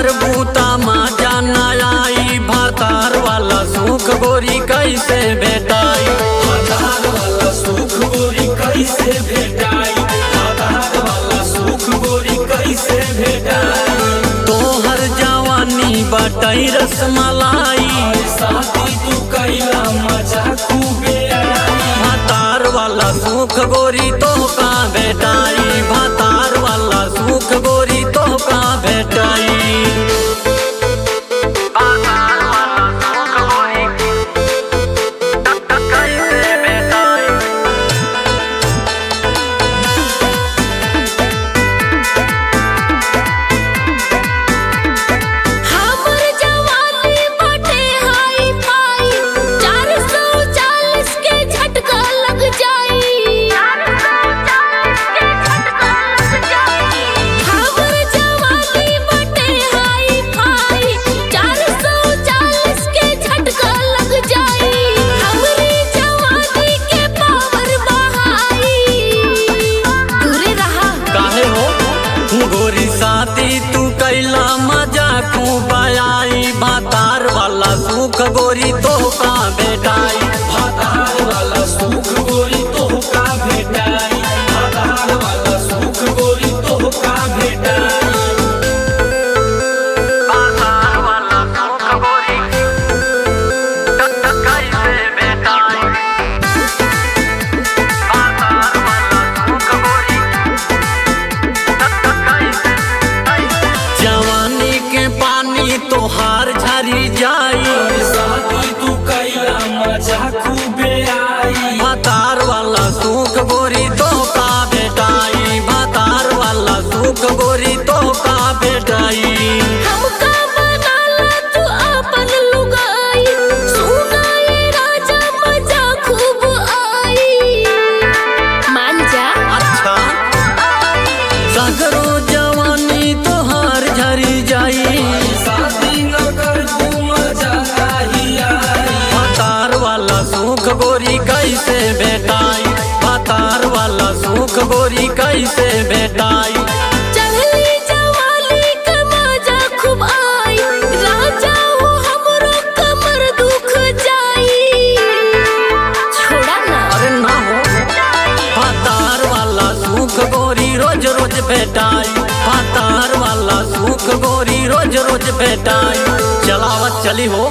करबूता माँ जाना आई भातार वाला सुख गोरी कैसे भेटाई। भातार वाला सुख गोरी कैसे भेटाई। भातार वाला सुख गोरी कैसे भेटाई। तोहर जवानी बटई रसमलाई साथी तू कैला मजा खूबे आई। भातार वाला सुख गोरी तो का भेटाई। भातार वाला सुख गोरी तो का भेटाई। गोरी साथी तू कैला मजा खूब आई। भातार वाला सुख गोरी तो का भेटाई। भातार वाला सुख गोरी तो का भेटाई। भातार वाला सुख गोरी तो का भेटाई। भातार वाला सुख गोरी कैसे भेटाई। भातार वाला सुख गोरी जवानी के पानी तोहार झरी जाई। साथी तू कैला मजा खूबे आई। भातार वाला सुख गोरी तो का भेटाई। भातार वाला सुख गोरी तो का भेटाई। हमका बनाला तू अपन लुगाई। सुना ये राजा मजा खूब आई। मान जा अच्छा सगरो जवानी तोहार झरी जाई। साथी न कर तू मजा ही आई। भातार वाला सुख गोरी कैसे भेटाई। भातार वाला सुख गोरी कैसे भेटाई। चढ़ली जवानी का मजा खूब आई। राजा वो हमरो कमर दुख जाई। छोड़ा ना अरे ना हो भातार वाला सुख गोरी रोज रोज भेटाई। भातार वाला सुख गोरी रोज रोज भेटाई। चलावत चली हो।